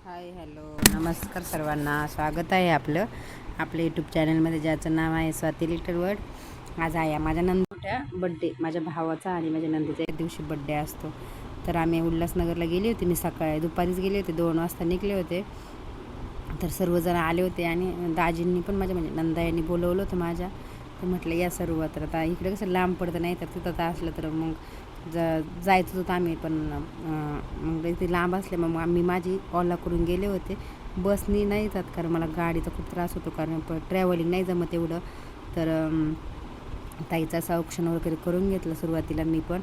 Hi hello नमस्कार सर्वांना, स्वागत आहे आपल्या यूट्यूब चॅनलमध्ये, ज्याचं नाव आहे स्वाती लिटल वर्ल्ड. आज आहे माझ्या नंदूच्या बड्डे, माझ्या भावाचा आणि माझ्या नंदीचा एक दिवशी बड्डे असतो. तर आम्ही उल्हासनगरला गेले होते. मी दुपारीच गेले होते, 2 वाजता निघले होते. तर सर्वजण आले होते आणि दाजींनी पण माझ्या म्हणजे नंदा यांनी बोलवलं होतं माझ्या. तर म्हटलं या सर्व. तर आता इकडे कसं लांब पडतं, नाही तर तिथं तर असलं तर मग जायचं होतं आम्ही पण. मग ते लांब असले मग आम्ही माझी ओला करून गेले होते. बसनी नाही जात कारण मला गाडीचा खूप त्रास होतो, कारण ट्रॅव्हलिंग नाही जमत एवढं. तर ताईचा असं औक्षण वगैरे करून घेतलं सुरुवातीला मी पण.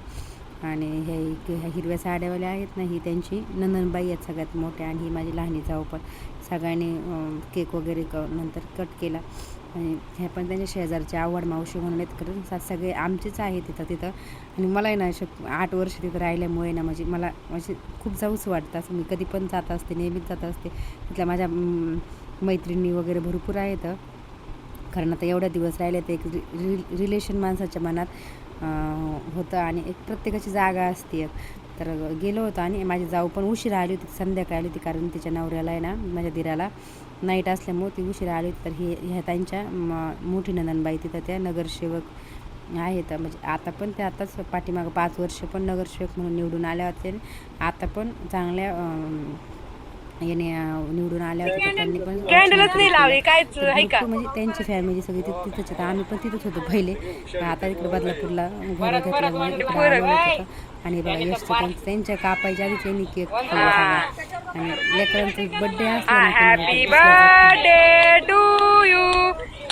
आणि ह्या हिरव्या साड्यावाल्या आहेत ना, ही त्यांची नंदनबाई आहेत सगळ्यात मोठ्या, आणि ही माझी लहानी जाऊ पण. सगळ्यांनी केक वगैरे नंतर कट केला. आणि ह्या पण त्यांच्या शेजारचे आवड मावशी म्हणून आहेत, कारण सगळे आमचेच आहे तिथं. आणि मला आहे ना 8 वर्ष तिथं राहिल्यामुळे ना मला खूप जाऊच वाटतं. असं मी कधी पण जात असते, नेहमीच जात असते. तिथल्या माझ्या मैत्रिणी वगैरे भरपूर आहेत, कारण आता एवढ्या दिवस राहिले तर एक रिलेशन माणसाच्या मनात होतं आणि एक प्रत्येकाची जागा असते. तर गेलो होतो आणि माझी जाऊ पण उशिरा आली होती, संध्याकाळी आली होती, कारण तिच्या नवऱ्याला आहे ना, माझ्या दिराला नाईट असल्यामुळे ती उशिरा आली होती. तर ह्या त्यांच्या मोठी नंदनबाई तिथं त्या नगरसेवक आहेत, म्हणजे आता पण त्या आताच पाठीमागं 5 वर्ष पण नगरसेवक म्हणून निवडून आल्या होत्या. आता पण चांगल्या याने निवडून आल्या होत्या. तर त्यांनी पण भरपूर म्हणजे त्यांची फॅमिली सगळी तिथंच होतं. आम्ही पण तिथंच होतो पहिले, आता इकडे बदलापूरला घर घेतल्यामुळे इकडे आलो होतो. आणि बघा यशचं त्यांच्या कापायच्या आधीच यांनी केक खाल्ला सगळा. आणि लेकरांचा बड्डे असला happy birthday to you,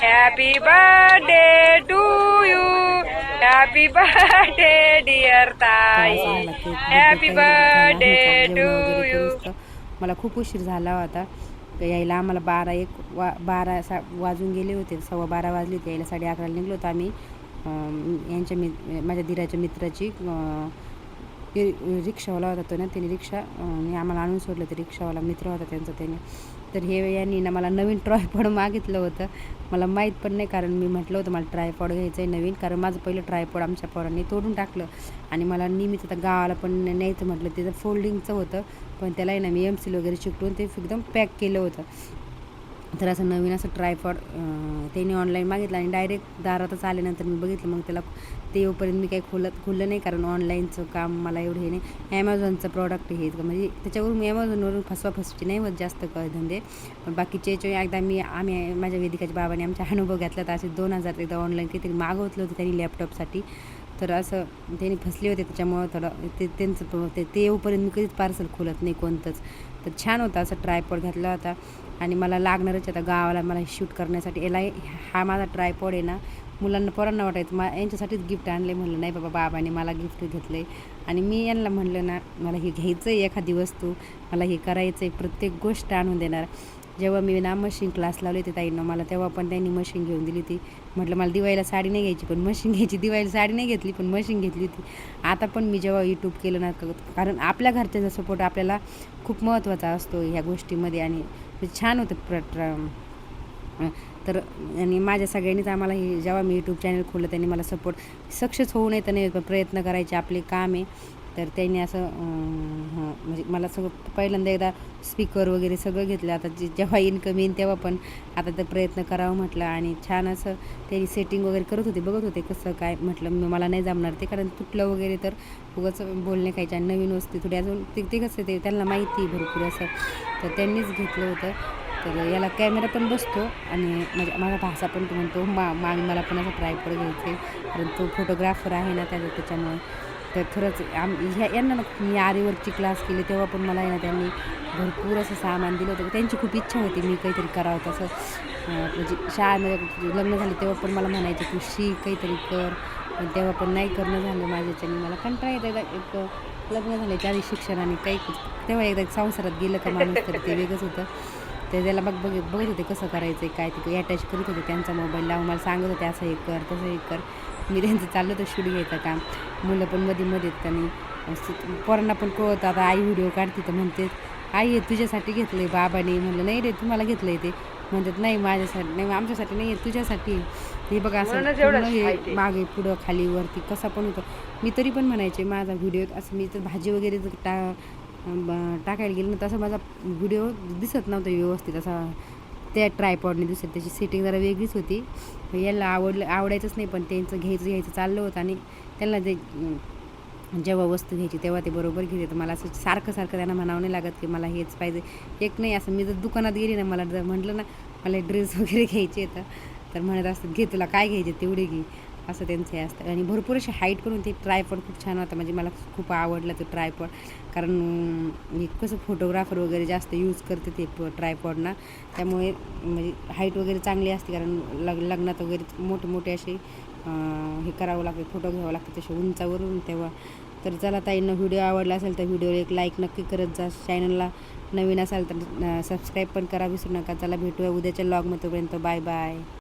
happy birthday to you, happy birthday dear ताई, हॅपी बर्थडे टू यू. मला खूप उशीर झाला होता यायला. आम्हाला 12 वाजून गेले होते, 11:15 वाजले होते यायला. 11:30 निघलो होतो आम्ही. माझ्या दिराच्या मित्राची रिक्षावाला होता तो ना, त्याने रिक्षा आम्हाला आणून सोडलं. ते रिक्षावाला मित्र होता त्यांचा. त्याने तर यांनी ना मला नवीन ट्रायपॉड मागितलं होतं. मला माहीत पण नाही, कारण मी म्हटलं होतं मला ट्रायपॉड घ्यायचं आहे नवीन, कारण माझं पहिलं ट्रायपॉड आमच्या पोरांनी तोडून टाकलं. आणि मला नेहमीच आता गावाला पण न्यायचं म्हटलं, त्याचं फोल्डिंगचं होतं, पण त्याला आहे ना मी MC वगैरे चिकटून ते एकदम पॅक केलं होतं. तर असं नवीन असं ट्रायपॉड त्यांनी ऑनलाईन मागितलं आणि डायरेक्ट दारातच आल्यानंतर मी बघितलं. मग त्याला ते येऊपर्यंत मी काही खुललं नाही, कारण ऑनलाईनचं काम मला एवढं हे नाही. ॲमेझॉनचं प्रॉडक्ट हे म्हणजे त्याच्यावरून मी ॲमेझॉनवरून फसवाफसवीची नाही होत जास्त धंदे. पण बाकीचे एकदा आम्ही माझ्या वेदिकाच्या बाबाने आमच्या अनुभव घेतला तर असे 2000 एकदा ऑनलाईन काहीतरी मागवतलं होतं त्यांनी लॅपटॉपसाठी. तर असं त्यांनी फसले होते, त्याच्यामुळं थोडं त्यांचं ते येऊपर्यंत मी कधीच पार्सल खोलत नाही कोणतंच. तर छान होता, असं ट्रायपॉड घेतला होता. आणि मला लागणारच आता गावाला मला शूट करण्यासाठी. हा माझा ट्रायपॉड आहे ना, पोरांना वाटायचं यांच्यासाठीच गिफ्ट आणलं आहे. म्हणलं नाही बाबा, बाबाने मला गिफ्ट घेतलं आहे. आणि मी यांना म्हणलं ना, मला हे घ्यायचं आहे, एखादी वस्तू मला हे करायचं आहे, प्रत्येक गोष्ट आणून देणार. जेव्हा मी ना मशीन क्लास लावले होते ताईंना मला, तेव्हा पण त्यांनी मशीन घेऊन दिली होती. म्हटलं मला दिवाळीला साडी नाही घ्यायची पण मशीन घ्यायची. दिवाळीला साडी नाही घेतली पण मशीन घेतली होती. आता पण मी जेव्हा यूट्यूब केलं ना, कारण आपल्या घरच्यांचा सपोर्ट आपल्याला खूप महत्त्वाचा असतो ह्या गोष्टीमध्ये. आणि छान होतं तर. आणि माझ्या सगळ्यांनीच आम्हाला जेव्हा मी यूट्यूब चॅनल खोललं त्यांनी मला सपोर्ट. सक्सेस होऊ नये तर नाही, पण प्रयत्न करायचे आपले काम आहे. तर त्यांनी असं म्हणजे मला सगळं पहिल्यांदा एकदा स्पीकर वगैरे सगळं घेतलं. आता जेव्हा इन्कम येईन तेव्हा पण आता तर प्रयत्न करावं म्हटलं. आणि छान असं त्यांनी सेटिंग वगैरे करत होते, बघत होते कसं काय. म्हटलं मला नाही जमणार ते, कारण तुटलं वगैरे तर उगाच बोलणे खायचे. आणि नवीन वस्तू थोडी अजून ते कसं ते त्यांना माहिती भरपूर असं. तर त्यांनीच घेतलं होतं. तर याला कॅमेरा पण बसतो आणि माझा भासा पण तो म्हणतो मला पण असं ट्रायपॉड घ्यायचं आहे, कारण तो फोटोग्राफर आहे ना त्याच्यामुळे. तर खरंच यांना ना मी आरीवर्कची क्लास केली तेव्हा पण मला आहे ना त्यांनी भरपूर असं सामान दिलं होतं. त्यांची खूप इच्छा होती मी काहीतरी करावं तसं. म्हणजे शाळेमध्ये लग्न झालं तेव्हा पण मला म्हणायचे तू शिक, काहीतरी कर. पण तेव्हा पण नाही करणं झालं माझ्याच्याने. मला कंटाळा येतं एक लग्न झाल्याच्या आधी शिक्षण आणि काही तेव्हा एकदा संसारात गेलं का माणूस, तर ते वेगळंच होतं. तर त्याला बघत होते कसं करायचं आहे काय, ते अटॅच करीत होते त्यांचा मोबाईल लावून मला सांगत होते असं हे कर तसं हे कर. मी त्यांचं चाललं होतं शूट घ्यायचं काम. मुलं पण मध्ये त्यांनी पोरांना पण कळतं. आता आई व्हिडिओ काढते तर म्हणते आई हे तुझ्यासाठी घेतलं आहे बाबाने. म्हणलं नाही रे तुम्हाला घेतलं आहे ते. म्हणतात नाही माझ्यासाठी नाही, आमच्यासाठी नाही आहे तुझ्यासाठी. हे बघा असं पूर्ण हे मागे पुढं खाली वरती कसा पण होतं. मी तरी पण म्हणायचे माझा व्हिडिओ असं मी तर भाजी वगैरे टाकायला गेलं ना तसं माझा व्हिडिओ दिसत नव्हता व्यवस्थित असा त्या ट्रायपॉडने दिसत. त्याची सेटिंग जरा वेगळीच होती. याला आवडायचंच नाही, पण त्यांचं घ्यायचं चाललं होतं आणि त्यांना ते जेव्हा वस्तू घ्यायची तेव्हा ते बरोबर घेते. तर मला असं सारखं त्यांना म्हणावं नाही लागत की मला हेच पाहिजे. एक नाही असं मी जर दुकानात गेली ना, मला जर म्हटलं ना मला ड्रेस वगैरे घ्यायचे तर म्हणत असतात घे तुला काय घ्यायचे तेवढे घे, असं त्यांचं हे असतं. आणि भरपूर अशी हाईट करून ते ट्रायपॉड खूप छान होता. म्हणजे मला खूप आवडला तो ट्रायपॉड, कारण मी कसं फोटोग्राफर वगैरे जास्त यूज करते ते ट्रायपॉडना. त्यामुळे म्हणजे हाईट वगैरे चांगली असते, कारण लग्नात वगैरे मोठे असे हे करावं लागतं, फोटो घ्यावं लागतं तसे उंचावरून तेव्हा. तर चला ताईंना व्हिडिओ आवडला असेल तर व्हिडिओला एक लाईक नक्की करत जा. चॅनलला नवीन असाल तर सबस्क्राईब पण करा विसरू नका. चला भेटूया उद्याच्या व्लॉगमध्ये. तोपर्यंत बाय बाय.